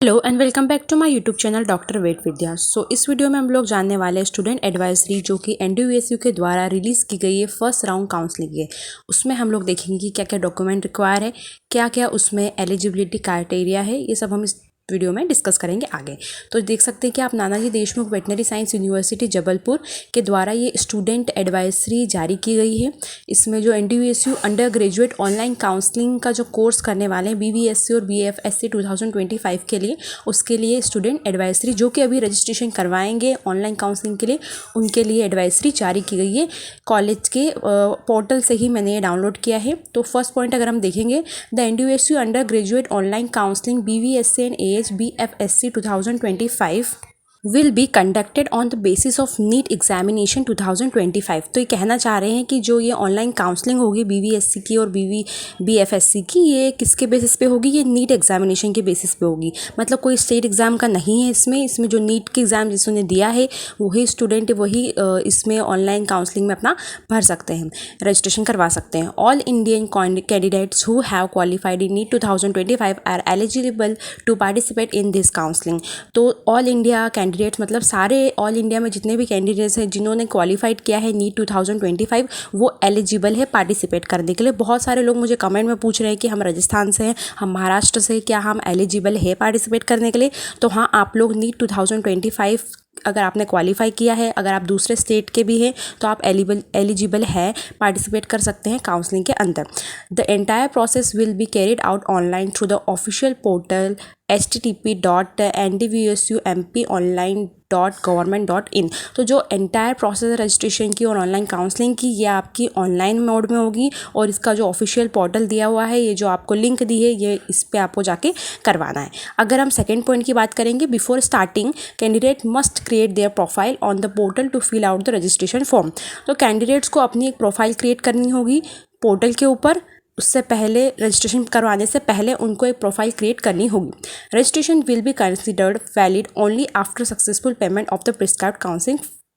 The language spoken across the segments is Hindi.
Hello and welcome back to my YouTube channel doctor Ved Vidya. इस वीडियो में हम लोग जानने वाले हैं स्टूडेंट एडवाइजरी जो कि एनडीयूएसयू के द्वारा रिलीज़ की गई है फर्स्ट राउंड काउंसलिंग है। उसमें हम लोग देखेंगे कि क्या क्या डॉक्यूमेंट रिक्वायर है, क्या क्या उसमें एलिजिबिलिटी क्राइटेरिया है, ये सब हम इस वीडियो में डिस्कस करेंगे आगे। तो देख सकते हैं कि आप Nanaji Deshmukh veterinary science university Jabalpur के द्वारा ये स्टूडेंट एडवाइजरी जारी की गई है। इसमें जो एनडीयूएसयू अंडर ग्रेजुएट ऑनलाइन काउंसलिंग का जो कोर्स करने वाले हैं बीबीएससी और बीएफएससी 2025 के लिए, उसके लिए स्टूडेंट एडवाइजरी जो कि अभी रजिस्ट्रेशन करवाएंगे ऑनलाइन काउंसलिंग के लिए, उनके लिए एडवाइजरी जारी की गई है। कॉलेज के पोर्टल से ही मैंने ये डाउनलोड किया है। तो फर्स्ट पॉइंट अगर हम देखेंगे, the NDUSU undergraduate online counselling BBSC and BFSC 2025 will be conducted on the basis of NEET examination 2025। तो ये कहना चाह रहे हैं कि जो ये ऑनलाइन काउंसलिंग होगी बीबीएससी की और बीएफएससी की, ये किसके बेसिस पे होगी? ये नीट एग्जामिनेशन के बेसिस पे होगी। मतलब कोई स्टेट एग्ज़ाम का नहीं है इसमें जो नीट के एग्ज़ाम जिसने दिया है वही स्टूडेंट वही इसमें ऑनलाइन काउंसलिंग में अपना भर सकते हैं, रजिस्ट्रेशन करवा सकते हैं। All Indian candidates who have qualified in NEET 2025 are eligible to participate in this counselling. तो ऑल इंडिया कैंडिडेट्स मतलब सारे ऑल इंडिया में जितने भी कैंडिडेट्स हैं जिन्होंने क्वालिफाइड किया है नीट 2025, वो एलिजिबल है पार्टिसिपेट करने के लिए। बहुत सारे लोग मुझे कमेंट में पूछ रहे हैं कि हम राजस्थान से हैं, हम महाराष्ट्र से, क्या हम एलिजिबल है पार्टिसिपेट करने के लिए? तो हाँ, आप लोग नीट 2025 अगर आपने क्वालिफाई किया है, अगर आप दूसरे स्टेट के भी हैं तो आप एलिजिबल है, पार्टिसिपेट कर सकते हैं काउंसलिंग के अंदर। The entire process will be carried out online through the official portal http://ndvusumpionline.government.in। तो जो एंटायर प्रोसेस रजिस्ट्रेशन की और ऑनलाइन काउंसलिंग की, ये आपकी ऑनलाइन मोड में होगी और इसका जो ऑफिशियल पोर्टल दिया हुआ है, ये जो आपको लिंक दी है, ये इस पर आपको जाके करवाना है। अगर हम सेकेंड पॉइंट की बात करेंगे, before starting candidate must create their profile on the portal to fill out the registration form. तो कैंडिडेट्स को अपनी एक प्रोफाइल क्रिएट करनी होगी पोर्टल के ऊपर। उससे पहले रजिस्ट्रेशन करवाने से पहले उनको एक प्रोफाइल क्रिएट करनी होगी। Registration will be considered valid only after successful payment of the prescribed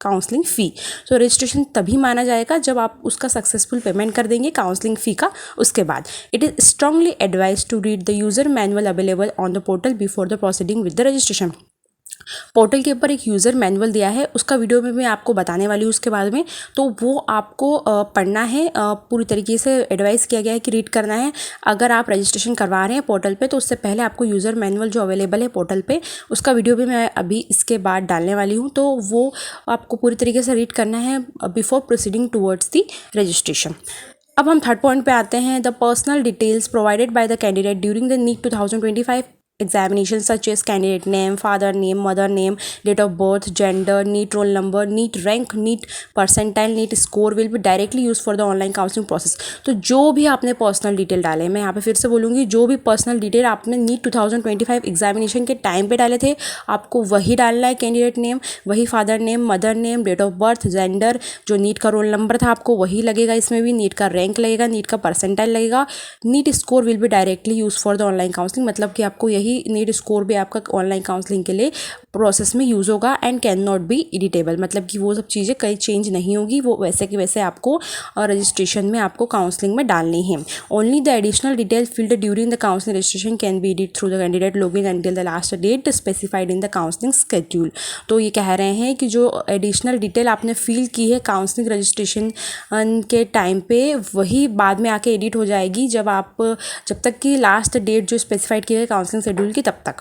counselling फ़ी। तो रजिस्ट्रेशन तभी माना जाएगा जब आप उसका सक्सेसफुल पेमेंट कर देंगे काउंसलिंग फ़ी का। उसके बाद it is strongly advise to read the user manual available on the portal before the proceeding with the registration. Portal के ऊपर एक यूज़र मैनुअल दिया है, उसका वीडियो में मैं आपको बताने वाली हूँ उसके बारे में। तो वो आपको पढ़ना है, पूरी तरीके से एडवाइस किया गया है कि रीड करना है। अगर आप रजिस्ट्रेशन करवा रहे हैं पोर्टल पे, तो उससे पहले आपको यूज़र मैनुअल जो अवेलेबल है पोर्टल पे, उसका वीडियो भी मैं अभी इसके बाद डालने वाली हूँ। तो वो आपको पूरी तरीके से रीड करना है before proceeding towards the registration. अब हम थर्ड पॉइंट पे आते हैं। The personal details provided by the candidate during the NEET 2025 examination such as candidate name, father name, mother name, date of birth, gender, NEET roll number, NEET rank, NEET percentile, NEET score will be directly used for the online counseling process। तो जो भी आपने पर्सनल डिटेल डाले, मैं यहाँ पे फिर से बोलूँगी, जो भी पर्सनल डिटेल आपने नीट 2025 एग्जामिनेशन के टाइम पे डाले थे, आपको वही डालना है। कैंडिडेट नेम वही, father name, mother name, date of birth, gender, जो नीट का रोल नंबर था आपको वही लगेगा। इसमें भी नीट का रैंक लगेगा, नीट का परसेंटाइल लगेगा। NEET score will be directly use for the online counselling, मतलब कि आपको यही नीट स्कोर भी आपका ऑनलाइन काउंसलिंग के लिए प्रोसेस में यूज़ होगा। And can not be editable, मतलब कि वो सब चीज़ें कहीं चेंज नहीं होगी, वो वैसे कि वैसे आपको रजिस्ट्रेशन में आपको काउंसलिंग में डालनी है। Only the additional detail field during the counselling registration can be edit through the candidate login until the last date specified in the counselling schedule. तो ये कह रहे हैं कि जो एडिशनल डिटेल आपने फिल की है काउंसलिंग रजिस्ट्रेशन के टाइम पे, वही बाद में आके एडिट हो जाएगी जब तक कि लास्ट डेट जो स्पेसिफाइड की है काउंसलिंग शेड्यूल की तब तक।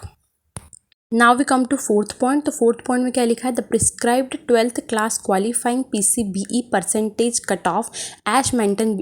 Now we come to fourth point. तो फोर्थ पॉइंट में क्या लिखा है? The prescribed 12th class qualifying PCBE percentage cut off as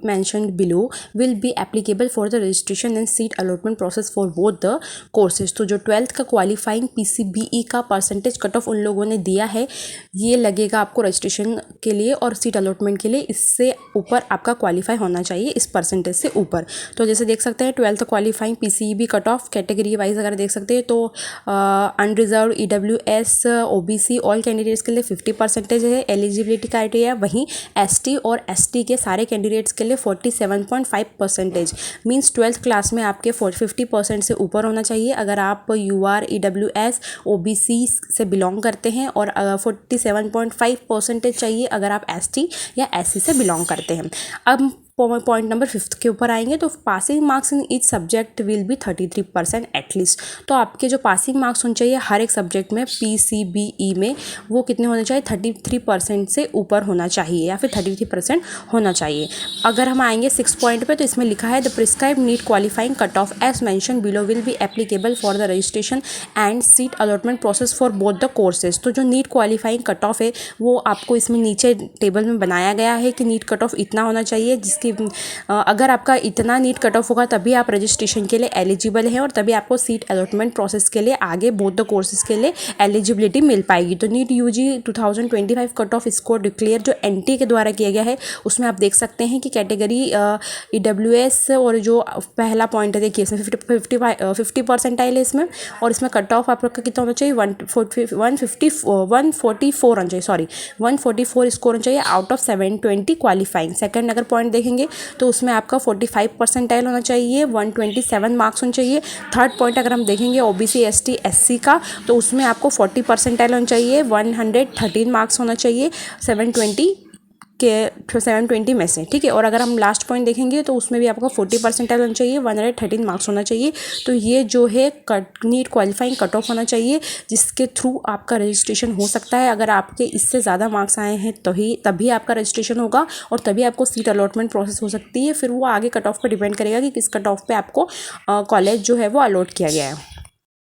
mentioned below will be applicable for the registration and seat allotment process for both the courses. तो जो 12th का क्वालिफाइंग PCBE का परसेंटेज कट ऑफ उन लोगों ने दिया है, ये लगेगा आपको रजिस्ट्रेशन के लिए और सीट अलॉटमेंट के लिए। इससे ऊपर आपका क्वालिफाई होना चाहिए, इस परसेंटेज से ऊपर। तो जैसे देख सकते हैं 12th qualifying PCB cut off category wise अगर देख सकते हैं तो unreserve EWS OBC all candidates के लिए 50% है एलिजिबिलिटी क्राइटेरिया। वहीं ST और ST के सारे कैंडिडेट्स के लिए 47.5% मीन्स 12th क्लास में आपके 50% से ऊपर होना चाहिए अगर आप UR EWS OBC से बिलोंग करते हैं, और 47.5% चाहिए अगर आप ST या SC से बिलोंग करते हैं। अब पॉइंट नंबर 5 के ऊपर आएंगे तो passing marks in each subject will be 33% at least. तो आपके जो पासिंग मार्क्स होने चाहिए हर एक सब्जेक्ट में PCBE में वो कितने होने चाहिए 33% से ऊपर होना चाहिए या फिर 33% होना चाहिए। अगर हम आएंगे 6 पॉइंट पे तो इसमें लिखा है the prescribe NEET qualifying cut off as mention below will be applicable for the registration and seat allotment process for both the courses. तो जो नीट क्वालिफाइंग कट ऑफ है वो आपको इसमें नीचे टेबल में बनाया गया है कि नीट कट ऑफ इतना होना चाहिए, जिसकी अगर आपका इतना नीट कट ऑफ होगा तभी आप रजिस्ट्रेशन के लिए एलिजिबल हैं और तभी आपको सीट अलॉटमेंट प्रोसेस के लिए आगे बोथ द कोर्सेज के लिए एलिजिबिलिटी मिल पाएगी। तो NEET UG 2025 cut off score declare जो NTA के द्वारा किया गया है उसमें आप देख सकते हैं कि कैटेगरी EWS और जो पहला पॉइंट है देखिए इसमें 50 परसेंटाइल है इसमें, और इसमें कट ऑफ आपका कितना होना चाहिए 144 होना चाहिए, सॉरी 144 स्कोर होना चाहिए आउट ऑफ 720 क्वालिफाइंग। सेकंड अगर पॉइंट देखेंगे तो उसमें आपका 45 परसेंटाइल होना चाहिए, 127 मार्क्स होने चाहिए। थर्ड पॉइंट अगर हम देखेंगे OBC ST SC का तो उसमें आपको 40 परसेंटाइल होना चाहिए, 113 मार्क्स होना चाहिए 720 में से, ठीक है। और अगर हम लास्ट पॉइंट देखेंगे तो उसमें भी आपको 40 परसेंटाइल होना चाहिए, 113 मार्क्स होना चाहिए। तो ये जो है नीट क्वालिफाइंग कट ऑफ होना चाहिए जिसके थ्रू आपका रजिस्ट्रेशन हो सकता है। अगर आपके इससे ज़्यादा मार्क्स आए हैं तभी आपका रजिस्ट्रेशन होगा और तभी आपको सीट अलॉटमेंट प्रोसेस हो सकती है। फिर वो आगे कट ऑफ पर डिपेंड करेगा कि किस कट ऑफ पे आपको कॉलेज जो है वो अलॉट किया गया है।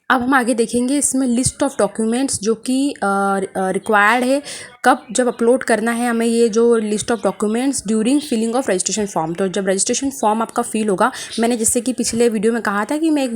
अब हम आगे देखेंगे इसमें लिस्ट ऑफ डॉक्यूमेंट्स जो कि रिक्वायर्ड है, कब जब अपलोड करना है हमें ये जो list of documents during filling of registration form. तो जब रजिस्ट्रेशन फॉर्म आपका फिल होगा, मैंने जैसे कि पिछले वीडियो में कहा था कि मैं एक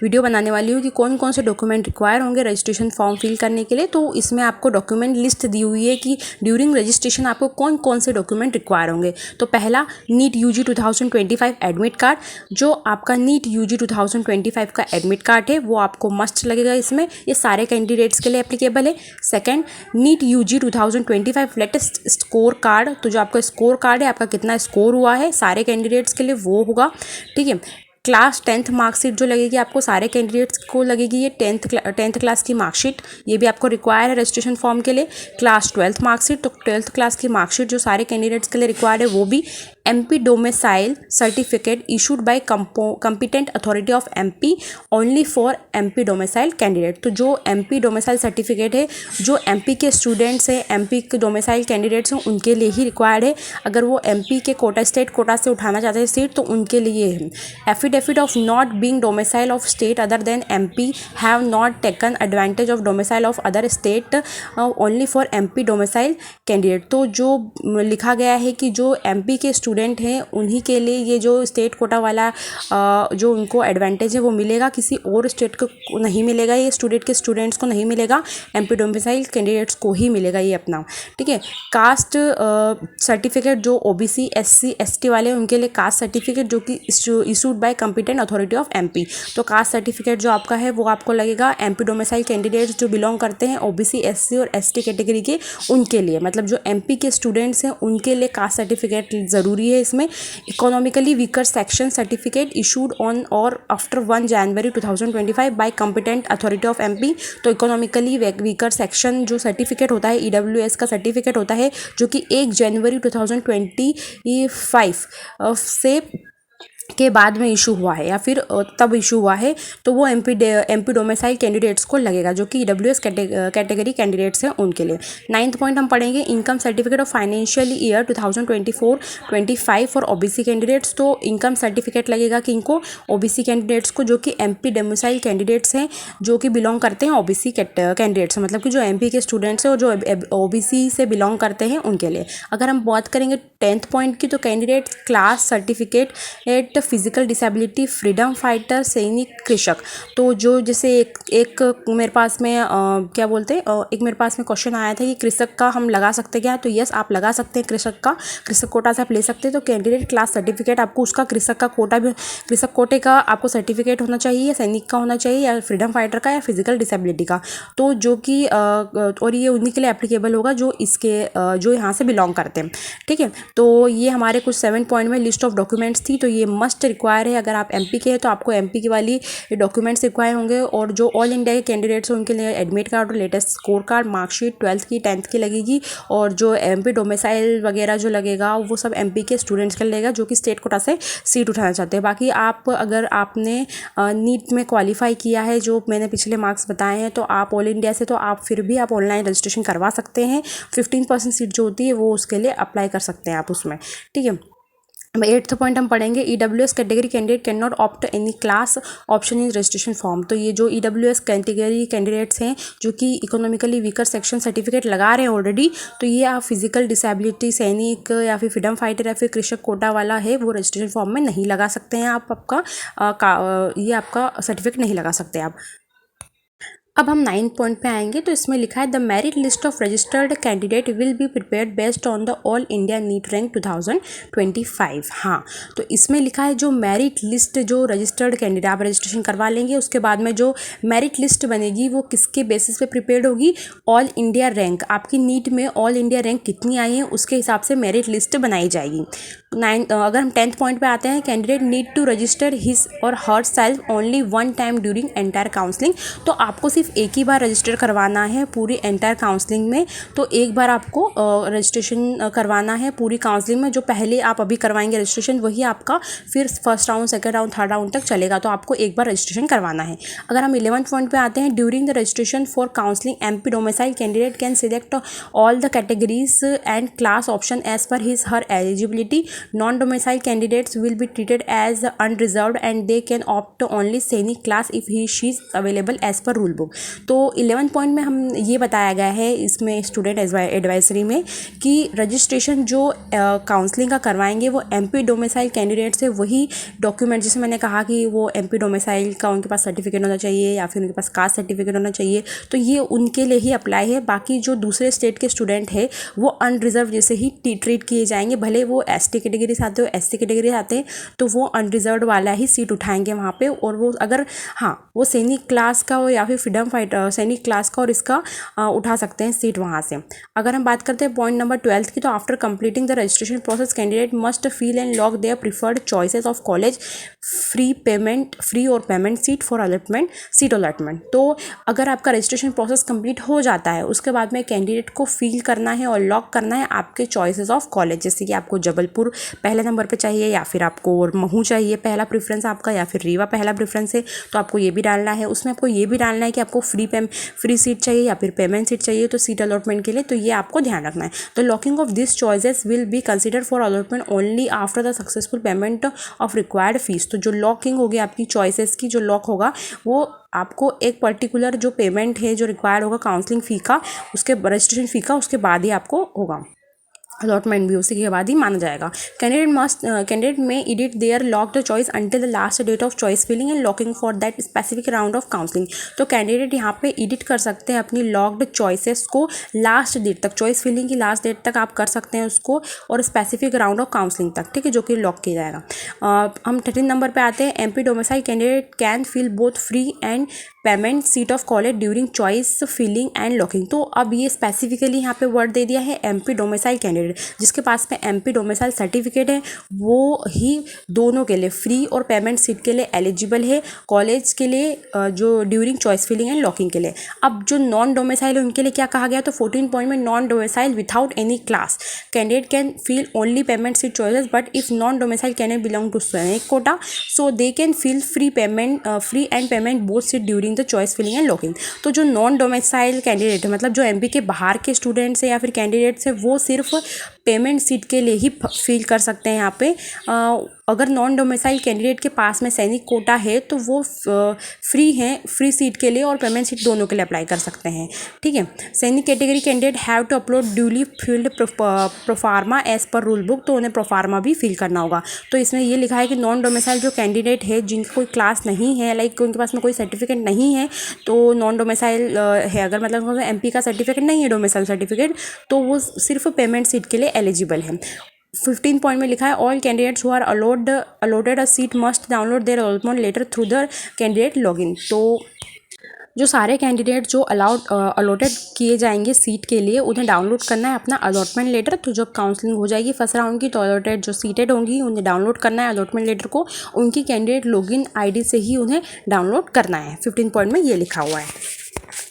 वीडियो बनाने वाली हूँ कि कौन कौन से डॉक्यूमेंट रिक्वायर होंगे रजिस्ट्रेशन फॉर्म फिल करने के लिए। तो इसमें आपको डॉक्यूमेंट लिस्ट दी हुई है कि ड्यूरिंग रजिस्ट्रेशन आपको कौन कौन से डॉक्यूमेंट रिक्वायर होंगे। तो पहला नीट UG 2025 एडमिट कार्ड, जो आपका नीट UG 2025 का एडमिट कार्ड है वो आपको मस्ट लगेगा, इसमें ये सारे कैंडिडेट्स के लिए एप्लीकेबल है। Second NEET UG 2025 latest score card, तो जो आपका स्कोर कार्ड है आपका कितना स्कोर हुआ है सारे कैंडिडेट्स के लिए वो होगा, ठीक है। क्लास 10th मार्कशीट जो लगेगी आपको सारे कैंडिडेट्स को लगेगी, ये 10th क्लास की मार्कशीट, ये भी आपको रिक्वायर है रजिस्ट्रेशन फॉर्म के लिए। क्लास 12th मार्कशीट, तो 12th क्लास की मार्कशीट जो सारे कैंडिडेट्स के लिए रिक्वायर्ड है वो भी। MP domicile certificate issued by competent authority of MP only for MP domicile candidate. तो जो MP डोमिसाइल सर्टिफिकेट है जो MP के स्टूडेंट्स हैं, MP के डोमिसाइल कैंडिडेट्स हैं उनके लिए ही रिक्वायर्ड है। अगर वो MP के कोटा स्टेट कोटा से उठाना चाहते हैं सीट तो उनके लिए है। Affidavit of not being domicile of state other than MP have not taken advantage of domicile of other state only for MP domicile candidate. तो जो लिखा गया है कि जो MP के स्टूडेंट हैं उन्हीं के लिए ये जो स्टेट कोटा वाला जो उनको एडवांटेज है वो मिलेगा, किसी और स्टेट को नहीं मिलेगा, ये स्टूडेंट्स को नहीं मिलेगा, MP डोमिसाइल कैंडिडेट्स को ही मिलेगा ये अपना, ठीक है। कास्ट सर्टिफिकेट जो OBC SC ST वाले हैं उनके लिए कास्ट सर्टिफिकेट जो कि issued by competent authority of MP। तो कास्ट सर्टिफिकेट जो आपका है वो आपको लगेगा MP डोमिसाइल कैंडिडेट्स जो बिलोंग करते हैं OBC SC और ST कैटेगरी के उनके लिए, मतलब जो MP के स्टूडेंट्स हैं उनके लिए कास्ट सर्टिफिकेट ज़रूरी है इसमें। Economically weaker section certificate issued on or after 1 January 2025 by competent authority of MP। तो इकोनॉमिकली वीकर सेक्शन जो सर्टिफिकेट होता है EWS का सर्टिफिकेट होता है जो कि 1 जनवरी 2025 से के बाद में इशू हुआ है या फिर तब इशू हुआ है, तो वो MP डोमिसाइल कैंडिडेट्स को लगेगा जो कि EWS कैटेगरी कैंडिडेट्स हैं उनके लिए। 9th पॉइंट हम पढ़ेंगे income certificate of financial year 2024-25 for OBC candidates. तो इनकम सर्टिफिकेट लगेगा कि इनको OBC कैंडिडेट्स को जो कि MP डोमिसाइल कैंडिडेट्स हैं जो कि बिलोंग करते हैं OBC कैंडिडेट्स, मतलब कि जो MP के स्टूडेंट्स हैं और जो OBC से बिलोंग करते हैं उनके लिए। अगर हम बात करेंगे 10th पॉइंट की तो candidate class certificate eight physical disability freedom fighter सैनिक कृषक। तो जो जैसे एक मेरे पास में क्या बोलते हैं एक मेरे पास में क्वेश्चन आया था कि कृषक का हम लगा सकते क्या, तो यस आप लगा सकते हैं कृषक कोटा से आप ले सकते हैं। तो कैंडिडेट क्लास सर्टिफिकेट आपको उसका कृषक का कोटा भी कृषक कोटे का आपको सर्टिफिकेट होना चाहिए या सैनिक का होना चाहिए या फ्रीडम फाइटर का या फिजिकल डिसेबिलिटी का, तो जो कि और ये उन्हीं के लिए एप्लीकेबल होगा जो इसके जो यहाँ से बिलोंग करते हैं, ठीक है। तो ये हमारे कुछ 7 पॉइंट में लिस्ट ऑफ डॉक्यूमेंट्स थी, तो ये मस्ट रिक्वायर है। अगर आप एमपी के हैं तो आपको एमपी की वाली डॉक्यूमेंट्स रिक्वायर होंगे, और जो ऑल इंडिया के कैंडिडेट्स हैं उनके लिए एडमिट कार्ड और latest score card, marksheet 12th की 10th की लगेगी, और जो एमपी डोमिसाइल वगैरह जो लगेगा वो सब एमपी के स्टूडेंट्स का लगेगा जो कि स्टेट कोटा से सीट उठाना चाहते हैं। बाकी आप अगर आपने नीट में क्वालिफाई किया है, जो मैंने पिछले मार्क्स बताए हैं, तो आप ऑल इंडिया से, तो आप फिर भी आप ऑनलाइन रजिस्ट्रेशन करवा सकते हैं। 15% सीट जो होती है वो उसके लिए अप्लाई कर सकते हैं आप उसमें, ठीक है। 8th पॉइंट हम पढ़ेंगे, EWS category candidate can not opt any class option in registration form. तो ये जो EWS कैटेगरी कैंडिडेट्स हैं जो कि इकोनॉमिकली वीकर सेक्शन सर्टिफिकेट लगा रहे हैं ऑलरेडी, तो ये आप फिजिकल डिसेबिलिटी, सैनिक या फिर फ्रीडम फाइटर या फिर कृषक कोटा वाला है, वो रजिस्ट्रेशन फॉर्म में नहीं लगा सकते हैं आप। ये आपका सर्टिफिकेट नहीं लगा सकते आप। अब हम 9th पॉइंट पे आएंगे, तो इसमें लिखा है the merit list of registered candidate will be prepared based on the all India NEET rank 2025। हाँ, तो इसमें लिखा है जो मेरिट लिस्ट, जो रजिस्टर्ड कैंडिडेट आप रजिस्ट्रेशन करवा लेंगे, उसके बाद में जो मेरिट लिस्ट बनेगी वो किसके बेसिस पे प्रिपेयर्ड होगी? All India rank. आपकी नीट में ऑल इंडिया रैंक कितनी आई है उसके हिसाब से मेरिट लिस्ट बनाई जाएगी। अगर हम 10th पॉइंट पे आते हैं, candidate need to register his or her self only one time during entire counselling. तो आपको सिर्फ एक ही बार रजिस्टर करवाना है पूरी एंटायर काउंसलिंग में। तो एक बार आपको रजिस्ट्रेशन करवाना है पूरी काउंसलिंग में। जो पहले आप अभी करवाएंगे रजिस्ट्रेशन, वही आपका फिर first round, second round, third round तक चलेगा। तो आपको एक बार रजिस्ट्रेशन करवाना है। अगर हम 11th पॉइंट पे आते हैं, during the registration for counselling MP domicile candidate can select all the categories and class option as per his her eligibility. Non-domicile candidates will be treated as unreserved and they can opt only सैनिक class if he she is available as per rule book। तो 11th पॉइंट में हम ये बताया गया है इसमें स्टूडेंट एडवाइजरी में कि रजिस्ट्रेशन जो काउंसलिंग का करवाएंगे वो एमपी डोमिसाइल कैंडिडेट से वही डॉक्यूमेंट, जैसे मैंने कहा कि वो एमपी डोमिसाइल का उनके पास सर्टिफिकेट होना चाहिए या फिर उनके पास कास्ट सर्टिफिकेट होना चाहिए, तो ये उनके लिए ही अप्लाई है। बाकी जो दूसरे स्टेट के स्टूडेंट है वो अनरिजर्व जैसे ही ट्रीट किए जाएंगे, भले वो एसटी कैटेगरी से आते हो, एससी कैटेगरी से आते हैं, तो वो अनरिजर्व वाला ही सीट उठाएंगे वहाँ पे। और वो अगर वो सैनिक क्लास का हो या फिर फ्रीडम फाइटर सैनिक क्लास का, और इसका उठा सकते हैं सीट वहाँ से। अगर हम बात करते हैं पॉइंट नंबर 12 की, तो after completing the registration process candidate must fill and lock their preferred choices of college free और पेमेंट सीट फॉर अलॉटमेंट। तो अगर आपका रजिस्ट्रेशन प्रोसेस कंप्लीट हो जाता है, उसके बाद में कैंडिडेट को फिल करना है और लॉक करना है आपके चॉइसेस ऑफ कॉलेज, जैसे कि आपको जबलपुर पहले नंबर पे चाहिए या फिर आपको महू चाहिए पहला प्रेफरेंस आपका, या फिर रीवा पहला प्रेफरेंस है, तो आपको ये भी डालना है। उसमें आपको ये भी डालना है कि आपको फ्री सीट चाहिए या फिर पेमेंट सीट चाहिए, तो सीट अलॉटमेंट के लिए तो ये आपको ध्यान रखना है। तो locking of this choices will be consider for allotment only after the successful payment of required fees. तो जो लॉकिंग होगी आपकी चॉइसेस की, जो लॉक होगा वो आपको एक पर्टिकुलर जो पेमेंट है जो रिक्वायर्ड होगा काउंसलिंग फ़ी का, उसके रजिस्ट्रेशन फ़ी का, उसके बाद ही आपको होगा। अलॉटमेंट भी उसी के बाद ही माना जाएगा। Candidate may edit their locked choice until the last date of choice filling and locking for that specific round of counselling. तो कैंडिडेट यहाँ पे एडिट कर सकते हैं अपनी लॉक्ड चॉइसेस को लास्ट डेट तक, चॉइस फिलिंग की लास्ट डेट तक आप कर सकते हैं उसको, और स्पेसिफिक राउंड ऑफ काउंसलिंग तक, ठीक है, जो कि लॉक किया जाएगा। हम 13 नंबर पे आते हैं, MP domicile candidate can fill both free and payment seat of college during choice filling and locking. तो अब ये स्पेसिफिकली यहाँ पे वर्ड दे दिया है एमपी डोमिसाइल कैंडिडेट, जिसके पास में एमपी डोमिसाइल सर्टिफिकेट है वो ही दोनों के लिए फ्री और पेमेंट सीट के लिए एलिजिबल है, कॉलेज के लिए जो during choice filling and locking के लिए। अब जो नॉन डोमिसाइल है उनके लिए क्या कहा गया, तो 14 पॉइंट में non domicile without any class candidate can fill only payment seat choices, but if non domicile candidate belong to Sainik quota so they can fill free and payment both seat during the choice filling and locking. तो जो नॉन डोमिसाइल कैंडिडेट है, मतलब जो एमपी के बाहर के स्टूडेंट्स है या फिर कैंडिडेट्स है, वो सिर्फ पेमेंट सीट के लिए ही फिल कर सकते हैं यहाँ पे। अगर नॉन डोमिसाइल कैंडिडेट के पास में सैनिक कोटा है तो वो फ्री सीट के लिए और पेमेंट सीट दोनों के लिए अप्लाई कर सकते हैं, ठीक है। Sainik category candidate have to upload duly filled proforma as per rule book, तो उन्हें प्रोफार्मा भी फिल करना होगा। तो इसमें ये लिखा है कि नॉन डोमिसाइल जो कैंडिडेट है जिनकी कोई क्लास नहीं है, लाइक उनके पास में कोई सर्टिफिकेट नहीं है, तो नॉन डोमिसाइल है, अगर मतलब एमपी का सर्टिफिकेट नहीं है डोमिसाइल सर्टिफिकेट, तो वो सिर्फ पेमेंट सीट के लिए एलिजिबल है। 15 पॉइंट में लिखा है all candidates who are allotted a seat must download their allotment letter through the candidate login. तो जो सारे कैंडिडेट जो अलॉटेड किए जाएंगे सीट के लिए, उन्हें डाउनलोड करना है अपना अलॉटमेंट लेटर। तो जब काउंसलिंग हो जाएगी फर्स्ट राउंड की, तो अलॉटेड जो सीटेड होंगी उन्हें डाउनलोड करना है अलॉटमेंट लेटर को, उनकी कैंडिडेट लॉगिन आईडी से ही उन्हें डाउनलोड करना है। 15 पॉइंट में ये लिखा हुआ है।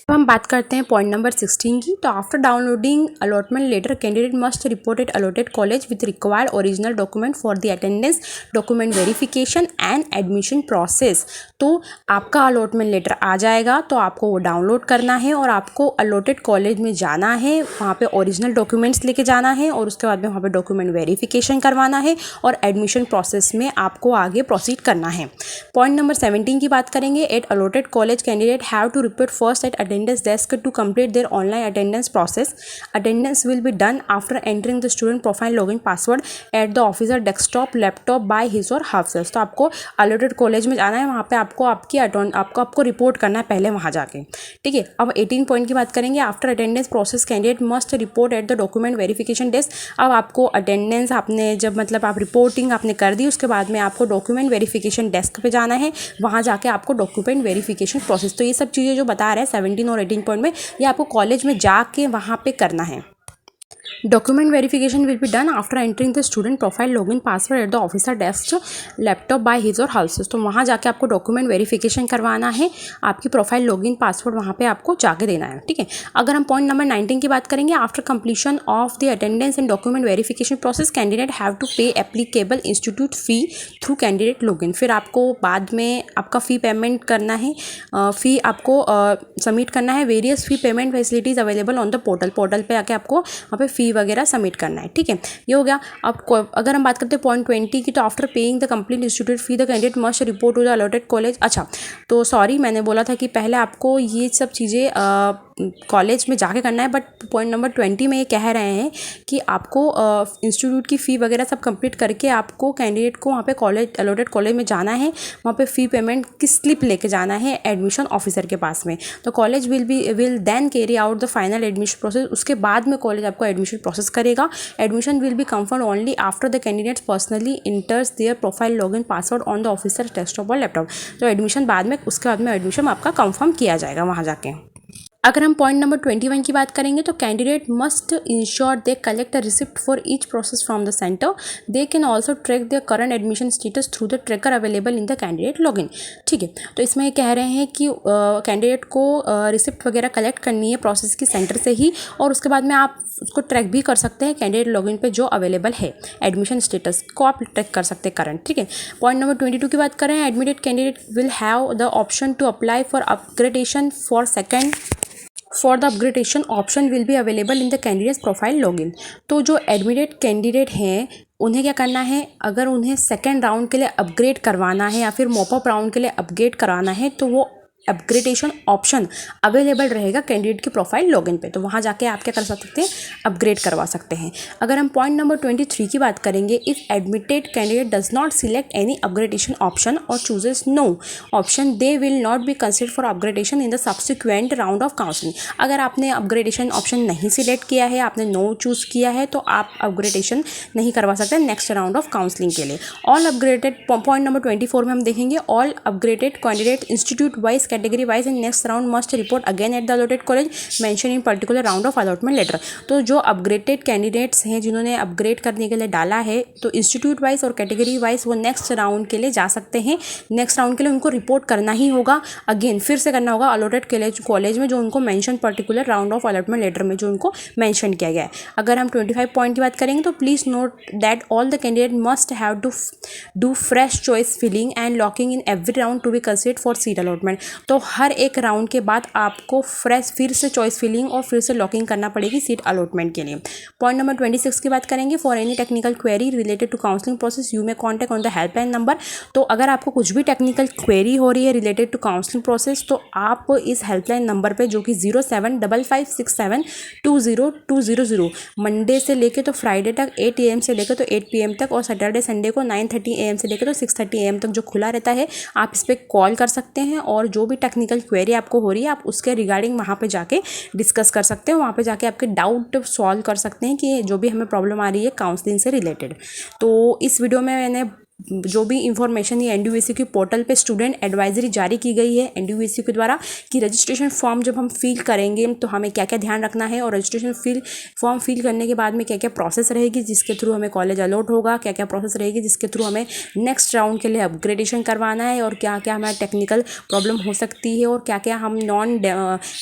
अब हम बात करते हैं पॉइंट नंबर 16 की। तो after downloading allotment letter, candidate must report at allotted college with required original document for the attendance, document verification and admission process. तो आपका अलॉटमेंट लेटर आ जाएगा, तो आपको वो डाउनलोड करना है और आपको अलॉटेड कॉलेज में जाना है, वहाँ पे ओरिजिनल डॉक्यूमेंट्स लेके जाना है और उसके बाद में वहाँ पे डॉक्यूमेंट वेरिफिकेशन करवाना है और एडमिशन प्रोसेस में आपको आगे प्रोसीड करना है। पॉइंट नंबर 17 की बात करेंगे। At allotted college candidate have to report first at attendance desk to complete their online attendance process. Attendance will be done after entering the student profile login password at the officer desktop laptop by his or herself. तो आपको allotted कॉलेज में जाना है, वहाँ पे आपको रिपोर्ट करना है पहले वहाँ जाके, ठीक है। अब 18 पॉइंट की बात करेंगे। After attendance process candidate must report at the document verification desk. अब आपको अटेंडेंस आपने जब मतलब आप रिपोर्टिंग आपने कर दी, उसके बाद में आपको डॉक्यूमेंट वेरिफिकेशन डेस्क पे जाना है, वहाँ जाके आपको डॉक्यूमेंट वेरिफिकेशन प्रोसेस। तो ये सब चीज़ें जो बता रहे हैं 17 और 18 पॉइंट में, ये आपको कॉलेज में जाके वहाँ पे करना है। Document verification will be done after entering the student profile login password at the officer desk laptop by his और हर्स। तो वहाँ जाके आपको डॉक्यूमेंट वेरिफिकेशन करवाना है, आपकी प्रोफाइल लॉगिन पासवर्ड वहाँ पे आपको जाके देना है, ठीक है। अगर हम पॉइंट नंबर 19 की बात करेंगे। After completion of the attendance and document verification process candidate have to pay applicable institute fee through candidate login. फिर आपको बाद में आपका फ़ी पेमेंट करना है, फ़ी आपको सबमिट करना है। Various fee payment facilities available on the portal पे आके आपको वहाँ पे फ़ी वगैरह सबमिट करना है, ठीक है। ये हो गया। अब अगर हम बात करते हैं पॉइंट 20 की, तो after paying the complete institute fee the candidate must report to the allotted college. अच्छा, तो सॉरी मैंने बोला था कि पहले आपको ये सब चीज़ें कॉलेज में जाके करना है, बट पॉइंट नंबर 20 में ये कह रहे हैं कि आपको इंस्टीट्यूट की फ़ी वगैरह सब कंप्लीट करके आपको कैंडिडेट को वहाँ पे कॉलेज अलॉटेड कॉलेज में जाना है, वहाँ पे फ़ी पेमेंट की स्लिप लेके जाना है एडमिशन ऑफिसर के पास में। तो college will then carry out the final admission process. उसके बाद में कॉलेज आपको एडमिशन प्रोसेस करेगा। Admission will be confirm only after the candidates personally enters their profile login password on the officer desktop और लैपटॉप। तो एडमिशन बाद में उसके बाद में एडमिशन आपका कंफर्म किया जाएगा वहाँ जाके। अगर हम पॉइंट नंबर 21 की बात करेंगे, तो candidate must ensure they collect a receipt for each process from the centre. They can also track their current admission status through the tracker available in the candidate login, ठीक है। तो इसमें ये कह रहे हैं कि कैंडिडेट को रिसिप्ट वगैरह कलेक्ट करनी है प्रोसेस की सेंटर से ही, और उसके बाद में आप उसको ट्रैक भी कर सकते हैं कैंडिडेट लॉगिन पे जो अवेलेबल है, एडमिशन स्टेटस को आप ट्रैक कर सकते हैं करंट, ठीक है। पॉइंट नंबर 22 की बात करें। Admitted candidate will have the option to apply for upgradation for the upgradation option will be available in the candidates profile login. तो जो एडमिटेड कैंडिडेट हैं उन्हें क्या करना है, अगर उन्हें सेकेंड राउंड के लिए अपग्रेड करवाना है या फिर मॉपअप राउंड के लिए अपग्रेड कराना है, तो वो अपग्रेडेशन ऑप्शन अवेलेबल रहेगा कैंडिडेट की प्रोफाइल लॉगिन पे। तो वहाँ जाके आप क्या कर सकते हैं, अपग्रेड करवा सकते हैं। अगर हम पॉइंट नंबर 23 की बात करेंगे। If admitted candidate does not select any upgradation option or chooses no option, they will not be consider for upgradation in the subsequent round of counselling. अगर आपने अपग्रेडेशन ऑप्शन नहीं सिलेक्ट किया है, आपने नो चूज़ किया है, तो आप अपग्रेडेशन नहीं करवा सकते नेक्स्ट राउंड ऑफ काउंसलिंग के लिए। ऑल अपग्रेडेड पॉइंट नंबर 24 में हम देखेंगे। All upgraded candidate institute wise category wise in next round must report again at the allotted college mention in particular round of allotment letter. तो जो अपग्रेडेड कैंडिडेट्स हैं जिन्होंने अपग्रेड करने के लिए डाला है, तो इंस्टीट्यूट वाइज और कैटेगरी वाइज वो नेक्स्ट राउंड के लिए जा सकते हैं। नेक्स्ट राउंड के लिए उनको रिपोर्ट करना ही होगा, अगेन फिर से करना होगा अलॉटेड कॉलेज में जो उनको mention particular round of allotment letter में जो उनको मेंशन किया गया है। अगर हम 25 पॉइंट की बात करेंगे, तो please note that all the candidate must have to do fresh choice filling and locking in every round to be considered for seat allotment. तो हर एक राउंड के बाद आपको फ्रेश फिर से चॉइस फिलिंग और फिर से लॉकिंग करना पड़ेगी सीट अलॉटमेंट के लिए। पॉइंट नंबर 26 की बात करेंगे। For any technical query related to counselling process you may contact on the helpline number. तो अगर आपको कुछ भी टेक्निकल क्वेरी हो रही है रिलेटेड टू काउंसलिंग प्रोसेस, तो आप इस हेल्पलाइन नंबर पर जो कि 0755672020 मंडे से लेके तो फ्राइडे तक 8 AM से लेकर तो 8 PM तक, और सैटरडे संडे को 9:30 AM से लेकर तो 6:30 AM तक जो खुला रहता है, आप इस पर कॉल कर सकते हैं और जो भी टेक्निकल क्वेरी आपको हो रही है आप उसके रिगार्डिंग वहाँ पे जाके डिस्कस कर सकते हैं। वहाँ पे जाके आपके डाउट सॉल्व कर सकते हैं कि जो भी हमें प्रॉब्लम आ रही है काउंसलिंग से रिलेटेड। तो इस वीडियो में मैंने जो भी इंफॉर्मेशन ये एनडीयूएसयू के पोर्टल पे स्टूडेंट एडवाइजरी जारी की गई है एनडीयूएसयू के द्वारा कि रजिस्ट्रेशन फॉर्म जब हम फिल करेंगे तो हमें क्या क्या ध्यान रखना है और रजिस्ट्रेशन फॉर्म फिल करने के बाद में क्या क्या प्रोसेस रहेगी जिसके थ्रू हमें कॉलेज अलॉट होगा, क्या क्या प्रोसेस रहेगी जिसके थ्रू हमें नेक्स्ट राउंड के लिए अपग्रेडेशन करवाना है और क्या क्या हमारा टेक्निकल प्रॉब्लम हो सकती है और क्या क्या हम नॉन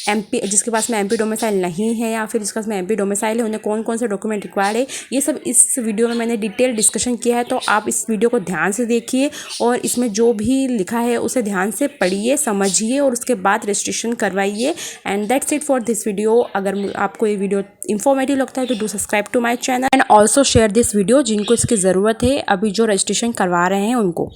एमपी जिसके पास में एमपी डोमिसाइल नहीं है या फिर जिसके पास में एमपी डोमिसाइल है उन्हें कौन कौन से डॉक्यूमेंट रिक्वायर्ड है, ये सब इस वीडियो में मैंने डिटेल डिस्कशन किया है। तो आप इस वीडियो को ध्यान से देखिए और इसमें जो भी लिखा है उसे ध्यान से पढ़िए, समझिए और उसके बाद रजिस्ट्रेशन करवाइए। And that's it for this video. अगर आपको ये वीडियो इंफॉर्मेटिव लगता है तो do subscribe to my channel and also share this video जिनको इसकी ज़रूरत है अभी जो रजिस्ट्रेशन करवा रहे हैं उनको।